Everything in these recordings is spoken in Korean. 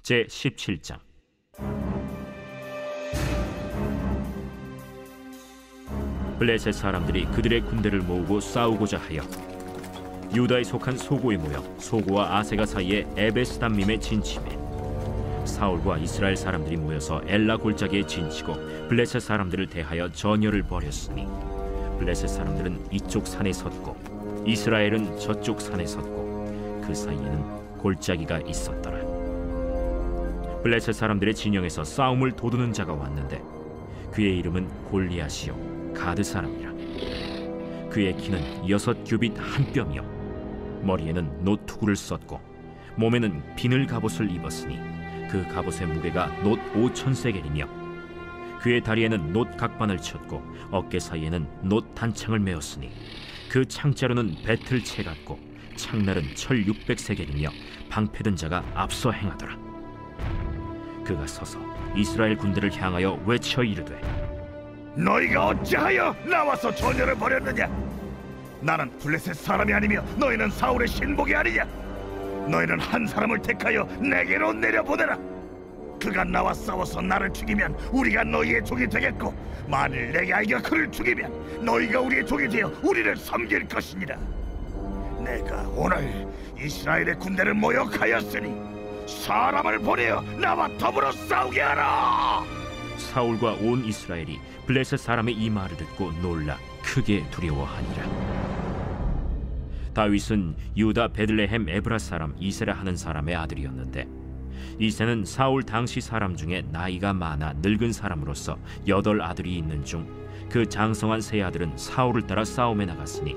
제17장. 블레셋 사람들이 그들의 군대를 모으고 싸우고자 하여 유다에 속한 소고에 모여 소고와 아세가 사이에 에베스담밈에 진침해 사울과 이스라엘 사람들이 모여서 엘라 골짜기에 진치고 블레셋 사람들을 대하여 전열을 벌였으니 블레셋 사람들은 이쪽 산에 섰고 이스라엘은 저쪽 산에 섰고 그 사이에는 골짜기가 있었더라. 블레셋 사람들의 진영에서 싸움을 도두는 자가 왔는데 그의 이름은 골리앗이요 가드 사람이라. 그의 키는 6규빗 한 뼘이요 머리에는 노투구를 썼고 몸에는 비늘 갑옷을 입었으니 그 갑옷의 무게가 놋 5,000세겔이며 그의 다리에는 놋 각반을 쳤고 어깨 사이에는 놋 단창을 메었으니 그 창자루는 배틀채 같고 창날은 철 600세겔이며 방패든 자가 앞서 행하더라. 그가 서서 이스라엘 군대를 향하여 외쳐 이르되 너희가 어찌하여 나와서 전열을 벌였느냐? 나는 블레셋 사람이 아니며 너희는 사울의 신복이 아니냐? 너희는 한 사람을 택하여 내게로 내려보내라. 그가 나와 싸워서 나를 죽이면 우리가 너희의 종이 되겠고 만일 내게 아이가 그를 죽이면 너희가 우리의 종이 되어 우리를 섬길 것이니라. 내가 오늘 이스라엘의 군대를 모욕하였으니 사람을 보내어 나와 더불어 싸우게 하라. 사울과 온 이스라엘이 블레셋 사람의 이 말을 듣고 놀라 크게 두려워하니라. 다윗은 유다 베들레헴 에브라 사람 이세라 하는 사람의 아들이었는데 이세는 사울 당시 사람 중에 나이가 많아 늙은 사람으로서 8 아들이 있는 중 그 장성한 세 아들은 사울을 따라 싸움에 나갔으니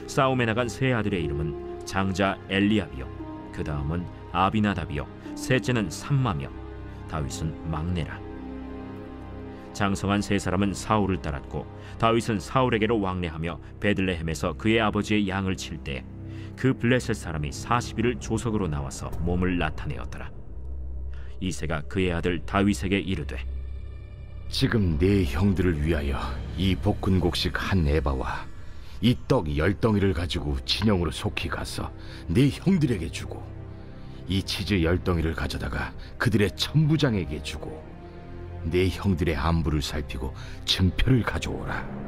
싸움에 나간 세 아들의 이름은 장자 엘리압이요 그 다음은 아비나답이요 셋째는 삼마며 다윗은 막내라. 장성한 세 사람은 사울을 따랐고 다윗은 사울에게로 왕래하며 베들레헴에서 그의 아버지의 양을 칠 때 그 블레셋 사람이 40일을 조석으로 나와서 몸을 나타내었더라. 이새가 그의 아들 다윗에게 이르되 지금 네 형들을 위하여 이 볶은곡식 한 에바와 이 떡 10덩이를 가지고 진영으로 속히 가서 네 형들에게 주고 이 치즈 10덩이를 가져다가 그들의 천부장에게 주고 네 형들의 안부를 살피고 증표를 가져오라.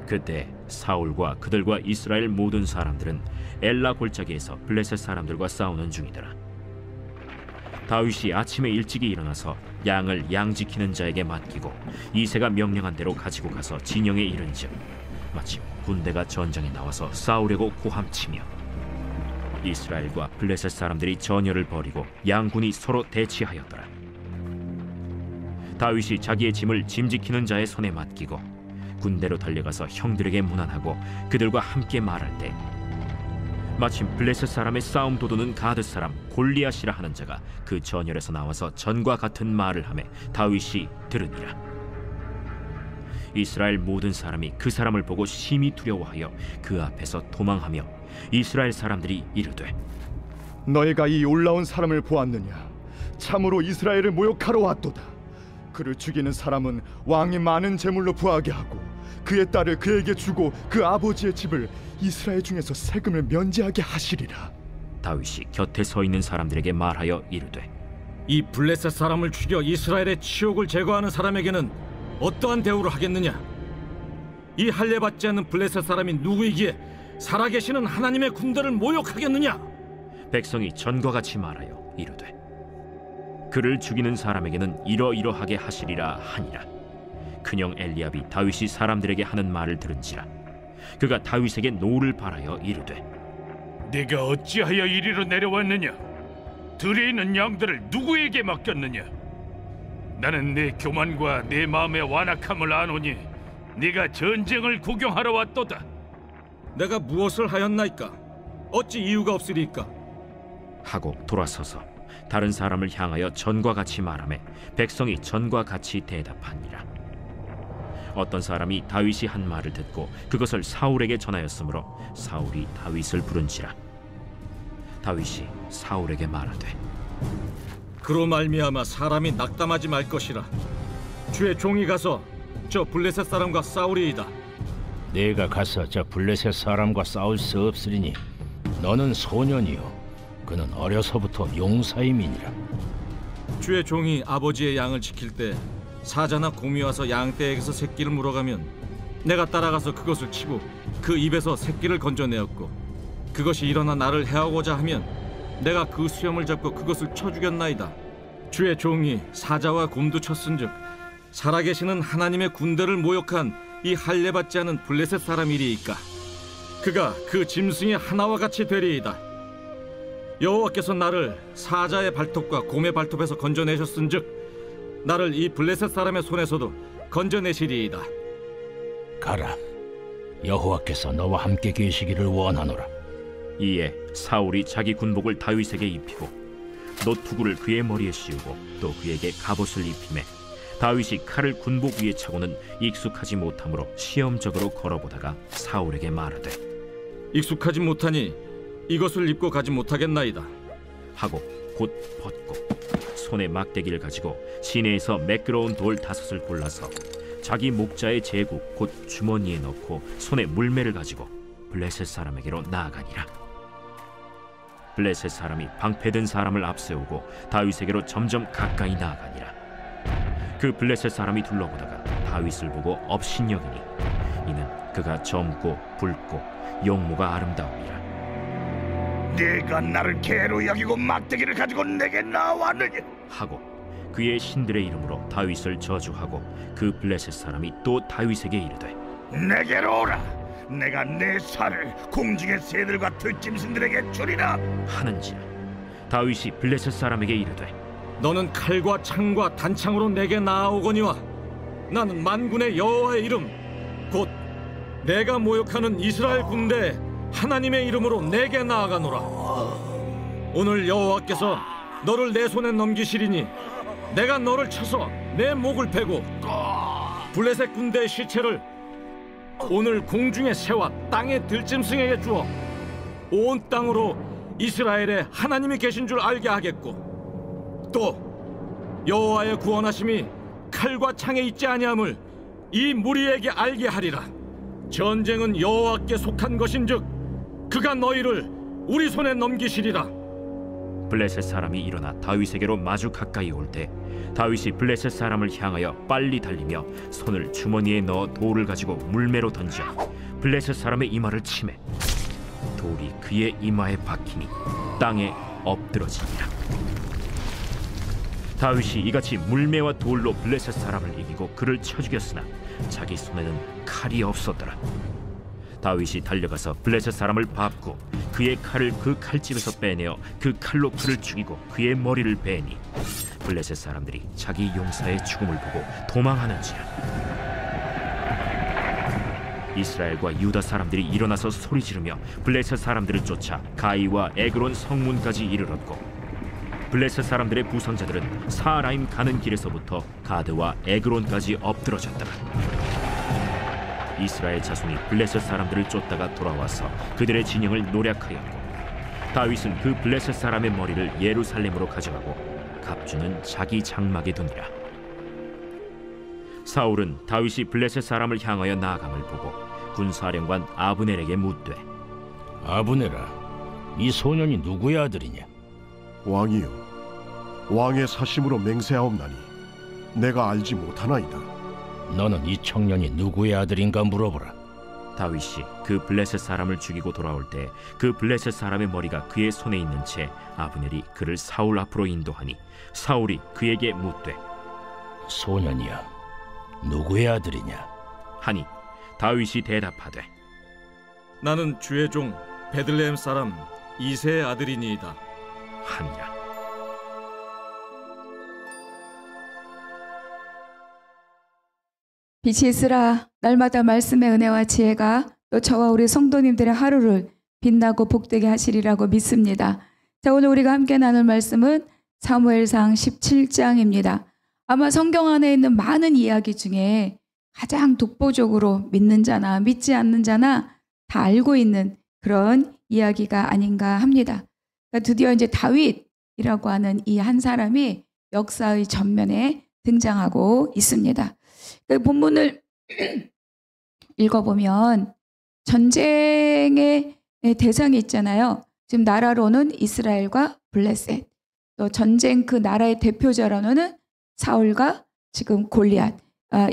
그때 사울과 그들과 이스라엘 모든 사람들은 엘라 골짜기에서 블레셋 사람들과 싸우는 중이더라. 다윗이 아침에 일찍이 일어나서 양을 양 지키는 자에게 맡기고 이새가 명령한 대로 가지고 가서 진영에 이른즉 마침 군대가 전장에 나와서 싸우려고 고함치며 이스라엘과 블레셋 사람들이 전열을 벌이고 양군이 서로 대치하였더라. 다윗이 자기의 짐을 짐 지키는 자의 손에 맡기고 군대로 달려가서 형들에게 문안하고 그들과 함께 말할 때 마침 블레셋 사람의 싸움 도두는 가드 사람 골리앗이라 하는 자가 그 전열에서 나와서 전과 같은 말을 하매 다윗이 들으니라. 이스라엘 모든 사람이 그 사람을 보고 심히 두려워하여 그 앞에서 도망하며 이스라엘 사람들이 이르되 너희가 이 올라온 사람을 보았느냐? 참으로 이스라엘을 모욕하러 왔도다. 그를 죽이는 사람은 왕이 많은 재물로 부하게 하고 그의 딸을 그에게 주고 그 아버지의 집을 이스라엘 중에서 세금을 면제하게 하시리라. 다윗이 곁에 서 있는 사람들에게 말하여 이르되 이 블레셋 사람을 죽여 이스라엘의 치욕을 제거하는 사람에게는 어떠한 대우를 하겠느냐? 이 할례받지 않는 블레셋 사람이 누구이기에 살아계시는 하나님의 군대를 모욕하겠느냐? 백성이 전과 같이 말하여 이르되 그를 죽이는 사람에게는 이러이러하게 하시리라 하니라. 큰형 엘리압이 다윗이 사람들에게 하는 말을 들은지라 그가 다윗에게 노를 바라여 이르되 네가 어찌하여 이리로 내려왔느냐? 들에 있는 양들을 누구에게 맡겼느냐? 나는 네 교만과 네 마음의 완악함을 아노니 네가 전쟁을 구경하러 왔도다. 내가 무엇을 하였나이까? 어찌 이유가 없으리까? 하고 돌아서서 다른 사람을 향하여 전과 같이 말하매 백성이 전과 같이 대답하니라. 어떤 사람이 다윗이 한 말을 듣고 그것을 사울에게 전하였으므로 사울이 다윗을 부른지라. 다윗이 사울에게 말하되 그로 말미암아 사람이 낙담하지 말 것이라. 주의 종이 가서 저 블레셋 사람과 싸우리이다. 내가 가서 저 블레셋 사람과 싸울 수 없으리니 너는 소년이요 그는 어려서부터 용사임이니라. 주의 종이 아버지의 양을 지킬 때 사자나 곰이 와서 양떼에게서 새끼를 물어가면 내가 따라가서 그것을 치고 그 입에서 새끼를 건져내었고, 그것이 일어나 나를 해하고자 하면 내가 그 수염을 잡고 그것을 쳐 죽였나이다. 주의 종이 사자와 곰도 쳤은즉 살아계시는 하나님의 군대를 모욕한 이 할례받지 않은 블레셋 사람이리이까 그가 그 짐승의 하나와 같이 되리이다. 여호와께서 나를 사자의 발톱과 곰의 발톱에서 건져내셨은즉 나를 이 블레셋 사람의 손에서도 건져내시리이다. 가라. 여호와께서 너와 함께 계시기를 원하노라. 이에 사울이 자기 군복을 다윗에게 입히고 노투구를 그의 머리에 씌우고 또 그에게 갑옷을 입히매 다윗이 칼을 군복 위에 차고는 익숙하지 못하므로 시험적으로 걸어보다가 사울에게 말하되 익숙하지 못하니 이것을 입고 가지 못하겠나이다 하고 곧 벗고 손에 막대기를 가지고 시내에서 매끄러운 돌 5을 골라서 자기 목자의 제국 곧 주머니에 넣고 손에 물매를 가지고 블레셋 사람에게로 나아가니라. 블레셋 사람이 방패든 사람을 앞세우고 다윗에게로 점점 가까이 나아가니라. 그 블레셋 사람이 둘러보다가 다윗을 보고 업신여기니 이는 그가 젊고 붉고 용모가 아름다움이라. 네가 나를 개로 여기고 막대기를 가지고 내게 나왔느냐 하고 그의 신들의 이름으로 다윗을 저주하고 그 블레셋 사람이 또 다윗에게 이르되 내게로 오라. 내가 내 살을 공중의 새들과 들짐승들에게 주리라 하는지라. 다윗이 블레셋 사람에게 이르되 너는 칼과 창과 단창으로 내게 나아오거니와 나는 만군의 여호와의 이름 곧 내가 모욕하는 이스라엘 군대 하나님의 이름으로 내게 나아가노라. 오늘 여호와께서 너를 내 손에 넘기시리니 내가 너를 쳐서 내 목을 베고 블레셋 군대의 시체를 오늘 공중의 새와 땅의 들짐승에게 주어 온 땅으로 이스라엘에 하나님이 계신 줄 알게 하겠고 또 여호와의 구원하심이 칼과 창에 있지 아니함을 이 무리에게 알게 하리라. 전쟁은 여호와께 속한 것인즉 그가 너희를 우리 손에 넘기시리라. 블레셋 사람이 일어나 다윗에게로 마주 가까이 올 때 다윗이 블레셋 사람을 향하여 빨리 달리며 손을 주머니에 넣어 돌을 가지고 물매로 던져 블레셋 사람의 이마를 치매 돌이 그의 이마에 박히니 땅에 엎드러지니라. 다윗이 이같이 물매와 돌로 블레셋 사람을 이기고 그를 쳐 죽였으나 자기 손에는 칼이 없었더라. 다윗이 달려가서 블레셋 사람을 밟고 그의 칼을 그 칼집에서 빼내어 그 칼로 그를 죽이고 그의 머리를 베니 블레셋 사람들이 자기 용사의 죽음을 보고 도망하는지라. 이스라엘과 유다 사람들이 일어나서 소리 지르며 블레셋 사람들을 쫓아 가이와 에그론 성문까지 이르렀고 블레셋 사람들의 부상자들은 사라임 가는 길에서부터 가드와 에그론까지 엎드러졌더라. 이스라엘 자손이 블레셋 사람들을 쫓다가 돌아와서 그들의 진영을 노략하였고 다윗은 그 블레셋 사람의 머리를 예루살렘으로 가져가고 갑주는 자기 장막에 두니라. 사울은 다윗이 블레셋 사람을 향하여 나아감을 보고 군사령관 아브넬에게 묻되 아브넬아, 이 소년이 누구의 아들이냐? 왕이여, 왕의 사심으로 맹세하옵나니 내가 알지 못하나이다. 너는 이 청년이 누구의 아들인가 물어보라. 다윗이 그 블레셋 사람을 죽이고 돌아올 때 그 블레셋 사람의 머리가 그의 손에 있는 채 아브넬이 그를 사울 앞으로 인도하니 사울이 그에게 묻되 소년이여, 누구의 아들이냐? 하니 다윗이 대답하되 나는 주의 종 베들레헴 사람 이새의 아들이니이다 하니라. 빛이 있으라. 날마다 말씀의 은혜와 지혜가 또 저와 우리 성도님들의 하루를 빛나고 복되게 하시리라고 믿습니다. 자, 오늘 우리가 함께 나눌 말씀은 사무엘상 17장입니다. 아마 성경 안에 있는 많은 이야기 중에 가장 독보적으로 믿는 자나 믿지 않는 자나 다 알고 있는 그런 이야기가 아닌가 합니다. 그러니까 드디어 이제 다윗이라고 하는 이 한 사람이 역사의 전면에 등장하고 있습니다. 그 본문을 읽어보면 전쟁의 대상이 있잖아요. 지금 나라로는 이스라엘과 블레셋, 또 전쟁 그 나라의 대표자로는 사울과 지금 골리앗,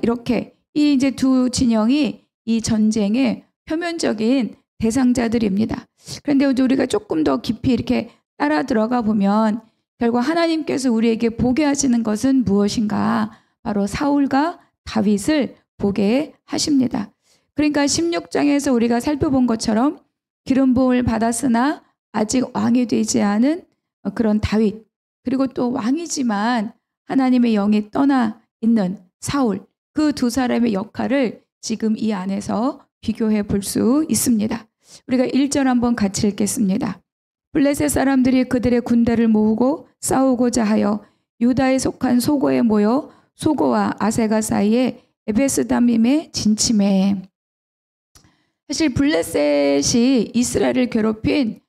이렇게 이 이제 두 진영이 이 전쟁의 표면적인 대상자들입니다. 그런데 우리가 조금 더 깊이 이렇게 따라 들어가 보면 결국 하나님께서 우리에게 보게 하시는 것은 무엇인가? 바로 사울과 다윗을 보게 하십니다. 그러니까 16장에서 우리가 살펴본 것처럼 기름 부음을 받았으나 아직 왕이 되지 않은 그런 다윗, 그리고 또 왕이지만 하나님의 영이 떠나 있는 사울, 그 두 사람의 역할을 지금 이 안에서 비교해 볼 수 있습니다. 우리가 1절 한번 같이 읽겠습니다. 블레셋 사람들이 그들의 군대를 모으고 싸우고자 하여 유다에 속한 소고에 모여 소고와 아세가 사이에 에베스다밈에 진침해. 사실 블레셋이 이스라엘을 괴롭힌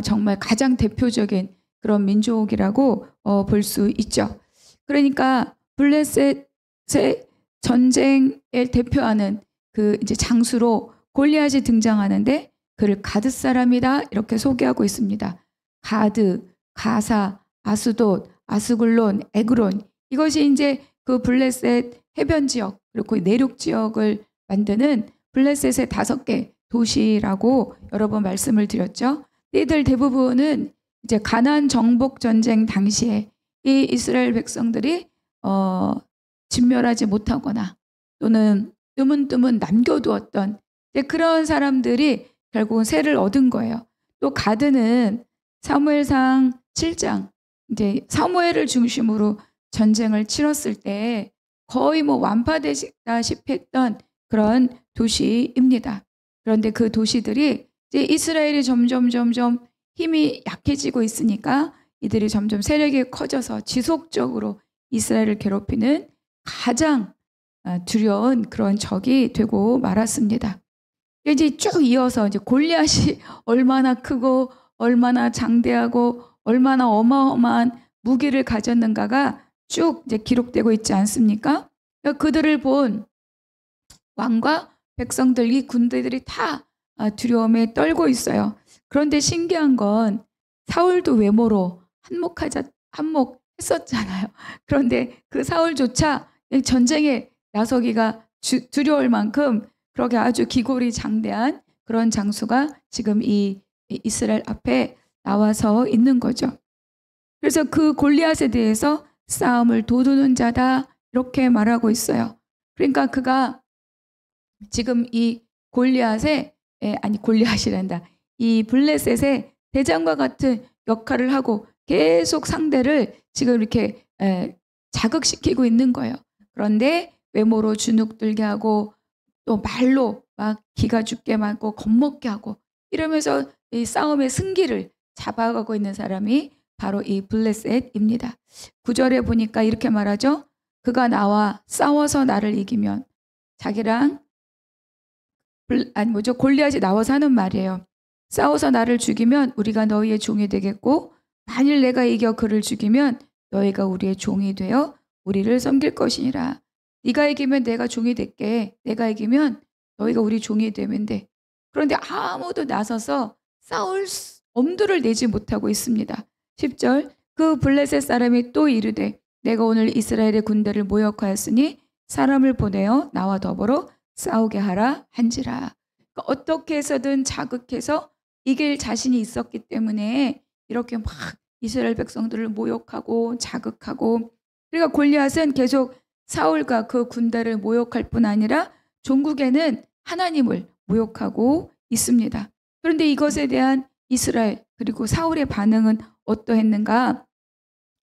정말 가장 대표적인 그런 민족이라고 볼 수 있죠. 그러니까 블레셋의 전쟁을 대표하는 그 이제 장수로 골리앗이 등장하는데 그를 가드 사람이다 이렇게 소개하고 있습니다. 가드, 가사, 아스돗, 아스글론, 에그론, 이것이 이제 그 블레셋 해변 지역 그리고 내륙 지역을 만드는 블레셋의 5개 도시라고 여러 번 말씀을 드렸죠. 이들 대부분은 이제 가나안 정복 전쟁 당시에 이 이스라엘 백성들이 진멸하지 못하거나 또는 뜨문뜨문 남겨두었던 그런 사람들이 결국은 세를 얻은 거예요. 또 가드는 사무엘상 7장 이제 사무엘을 중심으로 전쟁을 치렀을 때 거의 뭐 완파되다시피 했던 그런 도시입니다. 그런데 그 도시들이 이제 이스라엘이 점점 힘이 약해지고 있으니까 이들이 점점 세력이 커져서 지속적으로 이스라엘을 괴롭히는 가장 두려운 그런 적이 되고 말았습니다. 이제 쭉 이어서 이제 골리앗이 얼마나 크고 얼마나 장대하고 얼마나 어마어마한 무기를 가졌는가가 쭉 이제 기록되고 있지 않습니까? 그들을 본 왕과 백성들, 이 군대들이 다 두려움에 떨고 있어요. 그런데 신기한 건 사울도 외모로 한몫했었잖아요. 그런데 그 사울조차 전쟁에 나서기가 두려울 만큼 그렇게 아주 기골이 장대한 그런 장수가 지금 이 이스라엘 앞에 나와서 있는 거죠. 그래서 그 골리앗에 대해서 싸움을 도두는 자다 이렇게 말하고 있어요. 그러니까 그가 지금 이 골리앗이란다. 이 블레셋의 대장과 같은 역할을 하고 계속 상대를 지금 이렇게 자극시키고 있는 거예요. 그런데 외모로 주눅들게 하고 또 말로 막 기가 죽게 하고 겁먹게 하고 이러면서 이 싸움의 승기를 잡아가고 있는 사람이 바로 이 블레셋입니다. 9절에 보니까 이렇게 말하죠. 그가 나와 싸워서 나를 이기면 자기랑 골리앗이 나와서 하는 말이에요. 싸워서 나를 죽이면 우리가 너희의 종이 되겠고 만일 내가 이겨 그를 죽이면 너희가 우리의 종이 되어 우리를 섬길 것이니라. 네가 이기면 내가 종이 될게. 내가 이기면 너희가 우리 종이 되면 돼. 그런데 아무도 나서서 싸울 엄두를 내지 못하고 있습니다. 10절 그 블레셋 사람이 또 이르되 내가 오늘 이스라엘의 군대를 모욕하였으니 사람을 보내어 나와 더불어 싸우게 하라 한지라. 그러니까 어떻게 해서든 자극해서 이길 자신이 있었기 때문에 이렇게 막 이스라엘 백성들을 모욕하고 자극하고, 그러니까 골리앗은 계속 사울과 그 군대를 모욕할 뿐 아니라 종국에는 하나님을 모욕하고 있습니다. 그런데 이것에 대한 이스라엘 그리고 사울의 반응은 어떠했는가?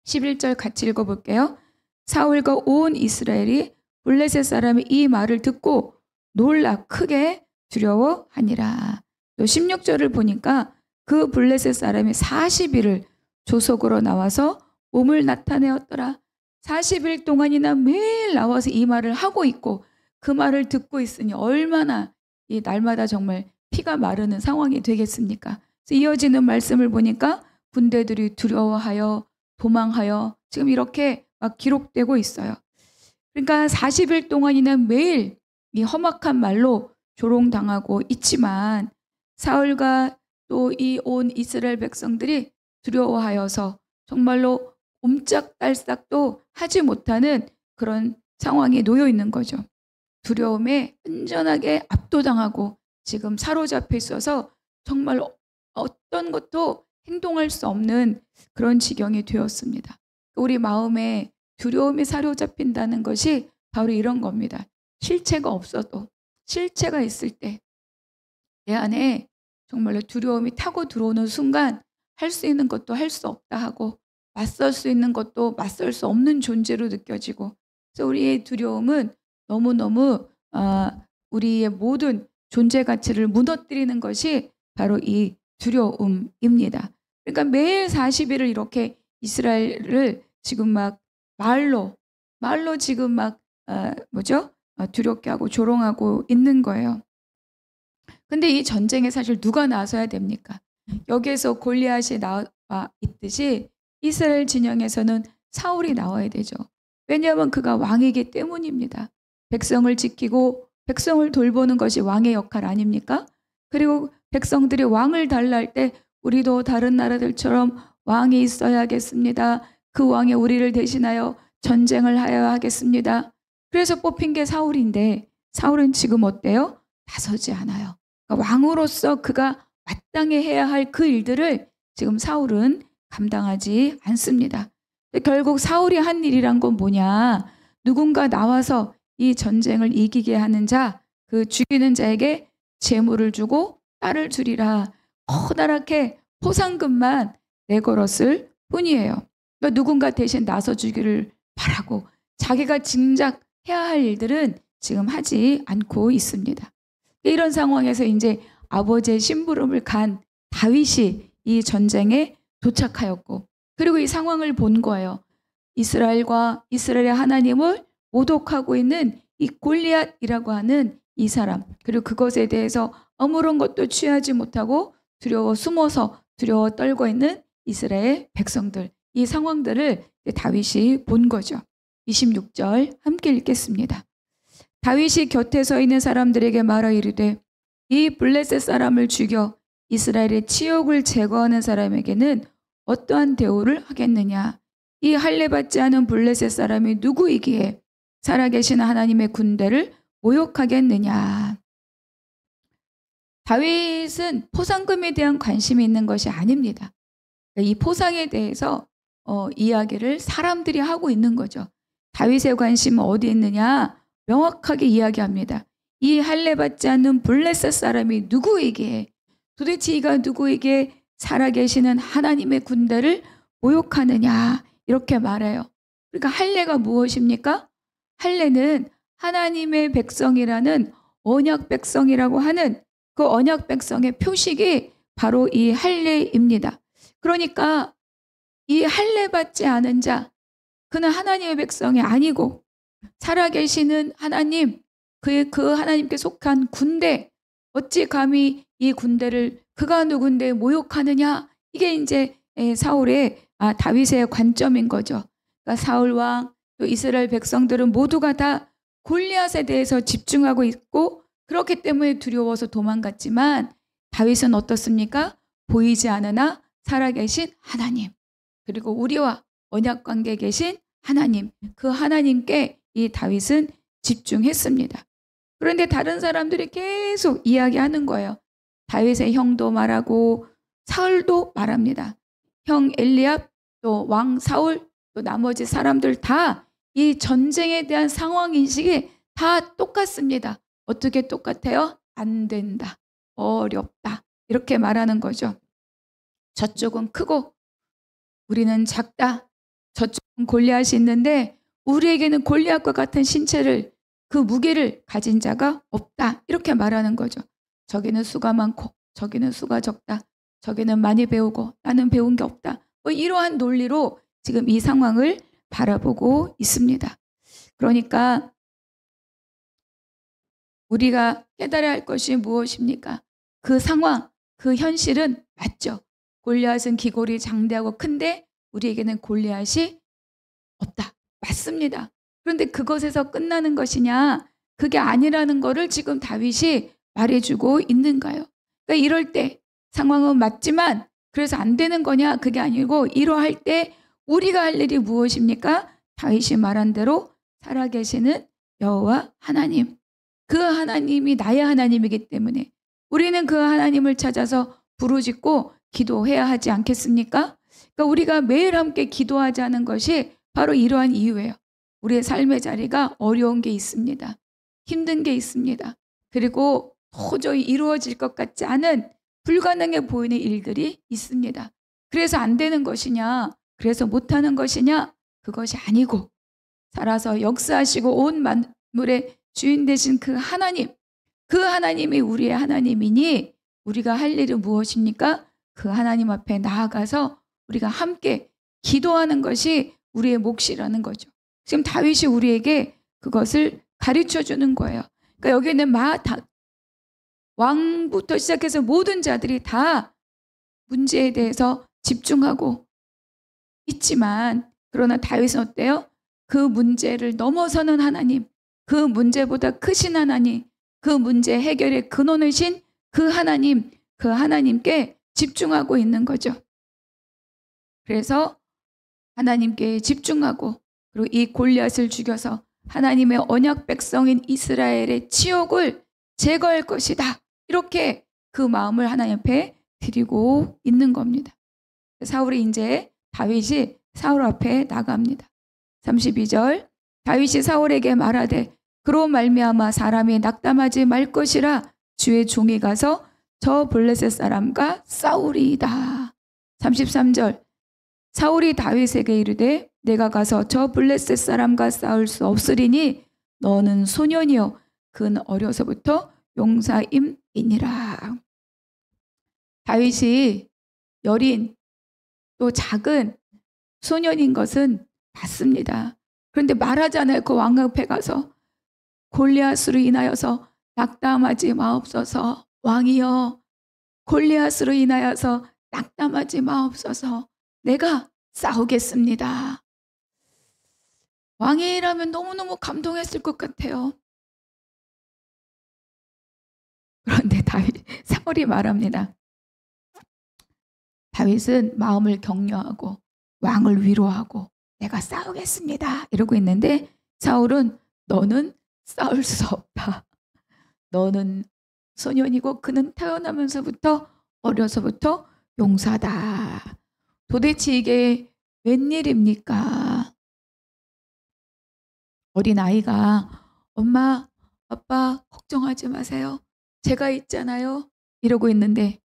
11절 같이 읽어볼게요. 사울과 온 이스라엘이 블레셋 사람이 이 말을 듣고 놀라 크게 두려워하니라. 또 16절을 보니까 그 블레셋 사람이 40일을 조속으로 나와서 몸을 나타내었더라. 40일 동안이나 매일 나와서 이 말을 하고 있고 그 말을 듣고 있으니 얼마나 이 날마다 정말 피가 마르는 상황이 되겠습니까? 그래서 이어지는 말씀을 보니까 군대들이 두려워하여 도망하여 지금 이렇게 막 기록되고 있어요. 그러니까 40일 동안이나 매일 이 험악한 말로 조롱당하고 있지만 사울과 또 이 온 이스라엘 백성들이 두려워하여서 정말로 옴짝달싹도 하지 못하는 그런 상황에 놓여 있는 거죠. 두려움에 완전하게 압도당하고 지금 사로잡혀 있어서 정말 어떤 것도 행동할 수 없는 그런 지경이 되었습니다. 우리 마음에 두려움이 사로잡힌다는 것이 바로 이런 겁니다. 실체가 없어도 실체가 있을 때 내 안에 정말로 두려움이 타고 들어오는 순간 할 수 있는 것도 할 수 없다 하고 맞설 수 있는 것도 맞설 수 없는 존재로 느껴지고, 그래서 우리의 두려움은 너무너무 우리의 모든 존재 가치를 무너뜨리는 것이 바로 이 두려움입니다. 그러니까 매일 40일을 이렇게 이스라엘을 지금 막 말로 지금 막 두렵게 하고 조롱하고 있는 거예요. 근데 이 전쟁에 사실 누가 나서야 됩니까? 여기에서 골리앗이 나와 있듯이 이스라엘 진영에서는 사울이 나와야 되죠. 왜냐하면 그가 왕이기 때문입니다. 백성을 지키고 백성을 돌보는 것이 왕의 역할 아닙니까? 그리고 백성들이 왕을 달라 할 때 우리도 다른 나라들처럼 왕이 있어야겠습니다. 그 왕이 우리를 대신하여 전쟁을 하여야 하겠습니다. 그래서 뽑힌 게 사울인데 사울은 지금 어때요? 나서지 않아요. 그러니까 왕으로서 그가 마땅히 해야 할 그 일들을 지금 사울은 감당하지 않습니다. 결국 사울이 한 일이란 건 뭐냐? 누군가 나와서 이 전쟁을 이기게 하는 자, 그 죽이는 자에게 재물을 주고 딸을 주리라. 커다랗게 포상금만 내걸었을 뿐이에요. 그러니까 누군가 대신 나서 주기를 바라고 자기가 진작 해야 할 일들은 지금 하지 않고 있습니다. 이런 상황에서 이제 아버지의 심부름을 간 다윗이 이 전쟁에 도착하였고, 그리고 이 상황을 본 거예요. 이스라엘과 이스라엘의 하나님을 모독하고 있는 이 골리앗이라고 하는 이 사람, 그리고 그것에 대해서 아무런 것도 취하지 못하고 두려워 숨어서 두려워 떨고 있는 이스라엘 백성들, 이 상황들을 다윗이 본 거죠. 26절 함께 읽겠습니다. 다윗이 곁에 서 있는 사람들에게 말하 이르되 이 블레셋 사람을 죽여 이스라엘의 치욕을 제거하는 사람에게는 어떠한 대우를 하겠느냐? 이 할례받지 않은 블레셋 사람이 누구이기에 살아계신 하나님의 군대를 모욕하겠느냐? 다윗은 포상금에 대한 관심이 있는 것이 아닙니다. 이 포상에 대해서 이야기를 사람들이 하고 있는 거죠. 다윗의 관심은 어디 있느냐? 명확하게 이야기합니다. 이 할례받지 않는 블레셋 사람이 누구에게, 도대체 이가 누구에게 살아계시는 하나님의 군대를 모욕하느냐, 이렇게 말해요. 그러니까 할례가 무엇입니까? 할례는 하나님의 백성이라는 언약 백성이라고 하는 그 언약 백성의 표식이 바로 이 할례입니다. 그러니까 이 할례받지 않은 자, 그는 하나님의 백성이 아니고 살아계시는 하나님, 그 하나님께 속한 군대, 어찌 감히 이 군대를 그가 누군데 모욕하느냐? 이게 이제 사울의 다윗의 관점인 거죠. 그러니까 사울 왕, 또 이스라엘 백성들은 모두가 다 골리앗에 대해서 집중하고 있고 그렇기 때문에 두려워서 도망갔지만 다윗은 어떻습니까? 보이지 않으나 살아계신 하나님, 그리고 우리와 언약 관계에 계신 하나님, 그 하나님께 이 다윗은 집중했습니다. 그런데 다른 사람들이 계속 이야기하는 거예요. 다윗의 형도 말하고 사울도 말합니다. 형 엘리압, 또 왕 사울, 또 나머지 사람들 다 이 전쟁에 대한 상황 인식이 다 똑같습니다. 어떻게 똑같아요? 안 된다, 어렵다, 이렇게 말하는 거죠. 저쪽은 크고 우리는 작다. 저쪽은 골리앗이 있는데 우리에게는 골리앗과 같은 신체를, 그 무게를 가진 자가 없다, 이렇게 말하는 거죠. 저기는 수가 많고 저기는 수가 적다. 저기는 많이 배우고 나는 배운 게 없다. 뭐 이러한 논리로 지금 이 상황을 바라보고 있습니다. 그러니까 우리가 깨달아야 할 것이 무엇입니까? 그 상황, 그 현실은 맞죠. 골리앗은 기골이 장대하고 큰데 우리에게는 골리앗이 없다. 맞습니다. 그런데 그것에서 끝나는 것이냐? 그게 아니라는 것을 지금 다윗이 말해주고 있는가요? 그러니까 이럴 때 상황은 맞지만 그래서 안 되는 거냐? 그게 아니고 이러할 때 우리가 할 일이 무엇입니까? 다윗이 말한 대로 살아계시는 여호와 하나님, 그 하나님이 나의 하나님이기 때문에 우리는 그 하나님을 찾아서 부르짖고 기도해야 하지 않겠습니까? 그러니까 우리가 매일 함께 기도하자는 것이 바로 이러한 이유예요. 우리의 삶의 자리가 어려운 게 있습니다. 힘든 게 있습니다. 그리고 도저히 이루어질 것 같지 않은 불가능해 보이는 일들이 있습니다. 그래서 안 되는 것이냐? 그래서 못하는 것이냐? 그것이 아니고 살아서 역사하시고 온 만물의 주인 되신 그 하나님, 그 하나님이 우리의 하나님이니 우리가 할 일은 무엇입니까? 그 하나님 앞에 나아가서 우리가 함께 기도하는 것이 우리의 몫이라는 거죠. 지금 다윗이 우리에게 그것을 가르쳐 주는 거예요. 그러니까 여기는 왕부터 시작해서 모든 자들이 다 문제에 대해서 집중하고 있지만, 그러나 다윗은 어때요? 그 문제를 넘어서는 하나님, 그 문제보다 크신 하나님, 그 문제 해결의 근원이신 그 하나님, 그 하나님께 집중하고 있는 거죠. 그래서 하나님께 집중하고, 그리고 이 골리앗을 죽여서 하나님의 언약 백성인 이스라엘의 치욕을 제거할 것이다. 이렇게 그 마음을 하나님 앞에 드리고 있는 겁니다. 다윗이 사울 앞에 나갑니다. 32절, 다윗이 사울에게 말하되 그로 말미암아 사람이 낙담하지 말 것이라 주의 종이 가서 저 블레셋 사람과 싸우리이다. 33절, 사울이 다윗에게 이르되 내가 가서 저 블레셋 사람과 싸울 수 없으리니 너는 소년이요 그는 어려서부터 용사임이니라. 다윗이 여린 또 작은 소년인 것은 맞습니다. 그런데 말하잖아요. 그 왕 앞에 가서 골리앗으로 인하여서 낙담하지 마옵소서. 왕이여, 골리앗으로 인하여서 낙담하지 마옵소서. 내가 싸우겠습니다. 왕이라면 너무너무 감동했을 것 같아요. 그런데 사울이 말합니다. 다윗은 마음을 격려하고 왕을 위로하고 내가 싸우겠습니다 이러고 있는데, 사울은 너는 싸울 수 없다. 너는 소년이고 그는 태어나면서부터 어려서부터 용사다. 도대체 이게 웬일입니까? 어린아이가 엄마, 아빠 걱정하지 마세요. 제가 있잖아요. 이러고 있는데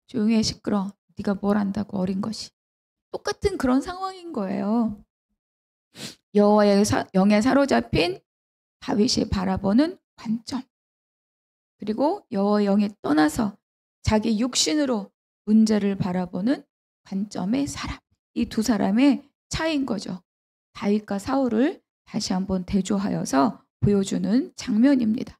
조용히 해, 시끄러. 네가 뭘 안다고, 어린 것이. 똑같은 그런 상황인 거예요. 여호와의 영에 사로잡힌 다윗이 바라보는 관점, 그리고 여호와의 영에 떠나서 자기 육신으로 문제를 바라보는 관점의 사람, 이 두 사람의 차이인 거죠. 다윗과 사울을 다시 한번 대조하여서 보여주는 장면입니다.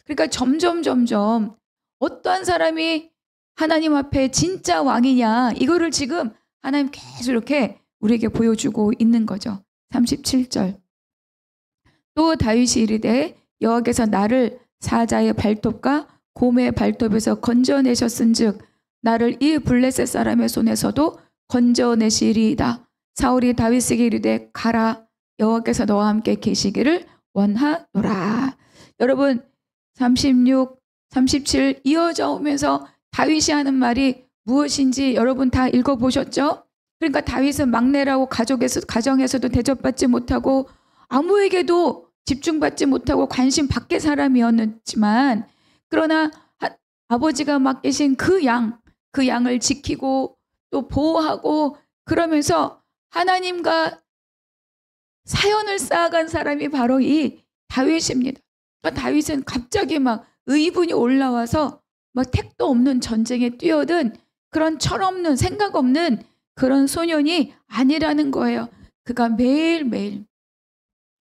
그러니까 점점 어떠한 사람이 하나님 앞에 진짜 왕이냐, 이거를 지금 하나님 계속 이렇게 우리에게 보여주고 있는 거죠. 37절, 또 다윗이 이르되 여호와께서 나를 사자의 발톱과 곰의 발톱에서 건져내셨은즉 나를 이 블레셋 사람의 손에서도 건져내시리이다. 사울이 다윗에게 이르되 가라, 여호와께서 너와 함께 계시기를 원하노라. 여러분, 36, 37 이어져 오면서 다윗이 하는 말이 무엇인지 여러분 다 읽어보셨죠? 그러니까 다윗은 막내라고 가정에서도 대접받지 못하고 아무에게도 집중받지 못하고 관심 밖의 사람이었지만, 그러나 아버지가 맡기신 그 양을 지키고 또 보호하고 그러면서 하나님과 사연을 쌓아간 사람이 바로 이 다윗입니다. 그러니까 다윗은 갑자기 막 의분이 올라와서 막 택도 없는 전쟁에 뛰어든 그런 철없는 생각 없는 그런 소년이 아니라는 거예요. 그가 매일매일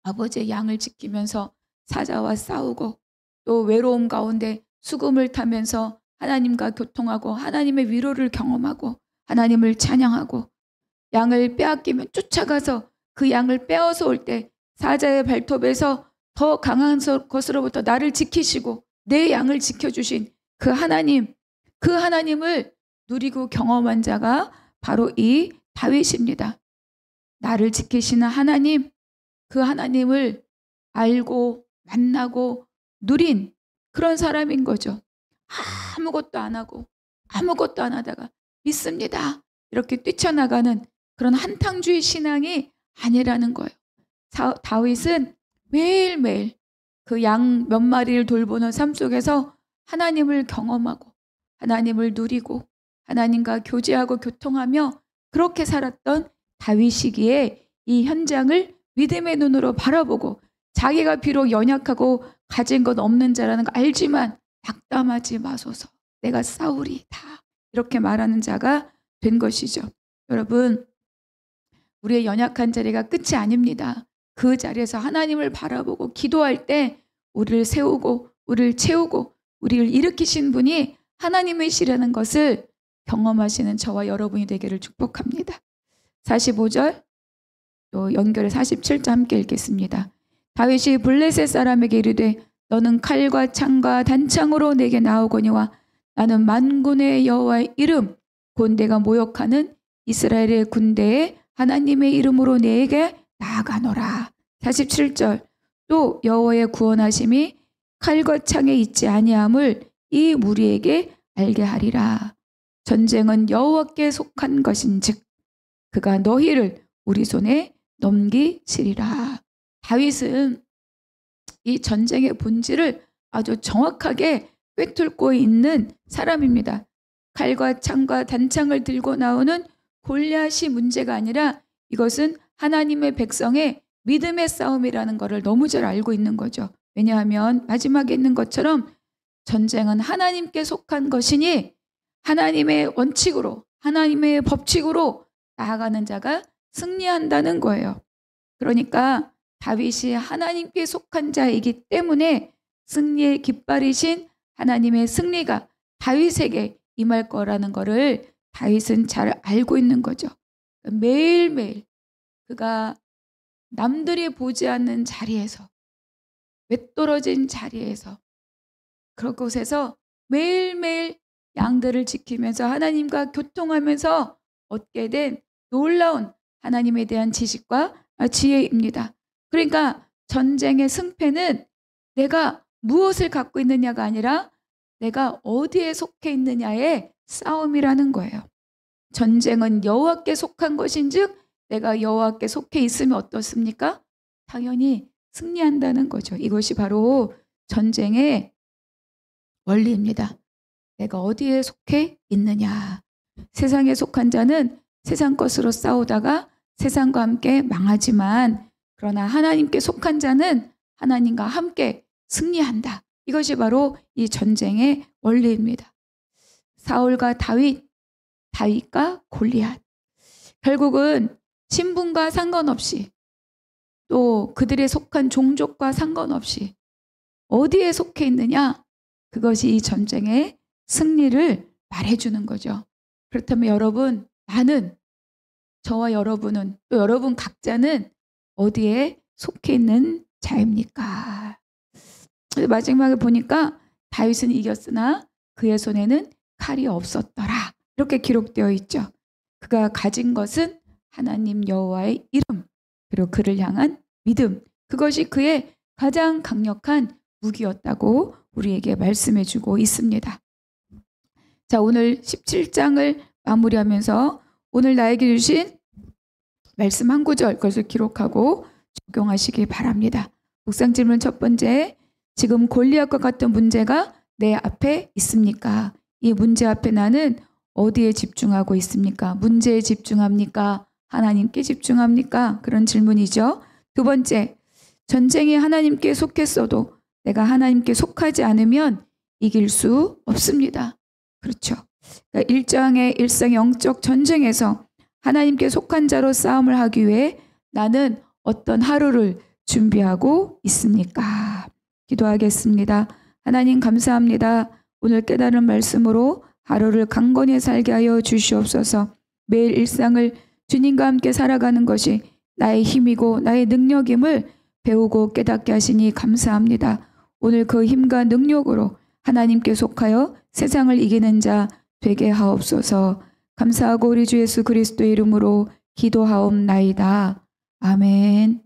아버지의 양을 지키면서 사자와 싸우고 또 외로움 가운데 수금을 타면서 하나님과 교통하고 하나님의 위로를 경험하고 하나님을 찬양하고, 양을 빼앗기면 쫓아가서 그 양을 빼어서 올 때 사자의 발톱에서 더 강한 것으로부터 나를 지키시고 내 양을 지켜주신 그 하나님, 그 하나님을 누리고 경험한 자가 바로 이 다윗입니다. 나를 지키시는 하나님, 그 하나님을 알고 만나고 누린 그런 사람인 거죠. 아무것도 안 하고 아무것도 안 하다가 믿습니다, 이렇게 뛰쳐나가는 그런 한탕주의 신앙이 아니라는 거예요. 다윗은 매일매일 그 양 몇 마리를 돌보는 삶 속에서 하나님을 경험하고 하나님을 누리고 하나님과 교제하고 교통하며 그렇게 살았던 다윗이기에 이 현장을 믿음의 눈으로 바라보고 자기가 비록 연약하고 가진 것 없는 자라는 거 알지만 낙담하지 마소서, 내가 싸우리다, 이렇게 말하는 자가 된 것이죠. 여러분, 우리의 연약한 자리가 끝이 아닙니다. 그 자리에서 하나님을 바라보고 기도할 때 우리를 세우고 우리를 채우고 우리를 일으키신 분이 하나님이시라는 것을 경험하시는 저와 여러분이 되기를 축복합니다. 45절 또 연결해 47절 함께 읽겠습니다. 다윗이 블레셋 사람에게 이르되 너는 칼과 창과 단창으로 내게 나오거니와 나는 만군의 여호와의 이름 곧 내가 모욕하는 이스라엘의 군대의 하나님의 이름으로 내게 나아가노라. 47절 또 여호와의 구원하심이 칼과 창에 있지 아니함을 이 무리에게 알게 하리라. 전쟁은 여호와께 속한 것인즉 그가 너희를 우리 손에 넘기시리라. 다윗은 이 전쟁의 본질을 아주 정확하게 꿰뚫고 있는 사람입니다. 칼과 창과 단창을 들고 나오는 골리앗이 문제가 아니라 이것은 하나님의 백성의 믿음의 싸움이라는 것을 너무 잘 알고 있는 거죠. 왜냐하면 마지막에 있는 것처럼 전쟁은 하나님께 속한 것이니 하나님의 원칙으로 하나님의 법칙으로 나아가는 자가 승리한다는 거예요. 그러니까 다윗이 하나님께 속한 자이기 때문에 승리의 깃발이신 하나님의 승리가 다윗에게 임할 거라는 것을 다윗은 잘 알고 있는 거죠. 매일매일 그가 남들이 보지 않는 자리에서 외떨어진 자리에서 그런 곳에서 매일매일 양들을 지키면서 하나님과 교통하면서 얻게 된 놀라운 하나님에 대한 지식과 지혜입니다. 그러니까 전쟁의 승패는 내가 무엇을 갖고 있느냐가 아니라 내가 어디에 속해 있느냐의 싸움이라는 거예요. 전쟁은 여호와께 속한 것인즉 내가 여호와께 속해 있으면 어떻습니까? 당연히 승리한다는 거죠. 이것이 바로 전쟁의 원리입니다. 내가 어디에 속해 있느냐. 세상에 속한 자는 세상 것으로 싸우다가 세상과 함께 망하지만 그러나 하나님께 속한 자는 하나님과 함께 승리한다. 이것이 바로 이 전쟁의 원리입니다. 사울과 다윗, 다윗과 골리앗. 결국은 신분과 상관없이 또 그들의 속한 종족과 상관없이 어디에 속해 있느냐, 그것이 이 전쟁의 승리를 말해주는 거죠. 그렇다면 여러분, 나는, 저와 여러분은, 또 여러분 각자는 어디에 속해 있는 자입니까? 마지막에 보니까 다윗은 이겼으나 그의 손에는 칼이 없었더라. 이렇게 기록되어 있죠. 그가 가진 것은 하나님 여호와의 이름, 그리고 그를 향한 믿음, 그것이 그의 가장 강력한 무기였다고 우리에게 말씀해 주고 있습니다. 자, 오늘 17장을 마무리하면서 오늘 나에게 주신 말씀 한 구절, 그것을 기록하고 적용하시기 바랍니다. 묵상 질문 첫 번째, 지금 골리앗과 같은 문제가 내 앞에 있습니까? 이 문제 앞에 나는 어디에 집중하고 있습니까? 문제에 집중합니까? 하나님께 집중합니까? 그런 질문이죠. 두 번째, 전쟁이 하나님께 속했어도 내가 하나님께 속하지 않으면 이길 수 없습니다. 그렇죠. 그러니까 일상의 영적 전쟁에서 하나님께 속한 자로 싸움을 하기 위해 나는 어떤 하루를 준비하고 있습니까? 기도하겠습니다. 하나님 감사합니다. 오늘 깨달은 말씀으로 하루를 강건히 살게 하여 주시옵소서. 매일 일상을 주님과 함께 살아가는 것이 나의 힘이고 나의 능력임을 배우고 깨닫게 하시니 감사합니다. 오늘 그 힘과 능력으로 하나님께 속하여 세상을 이기는 자 되게 하옵소서. 감사하고 우리 주 예수 그리스도의 이름으로 기도하옵나이다. 아멘.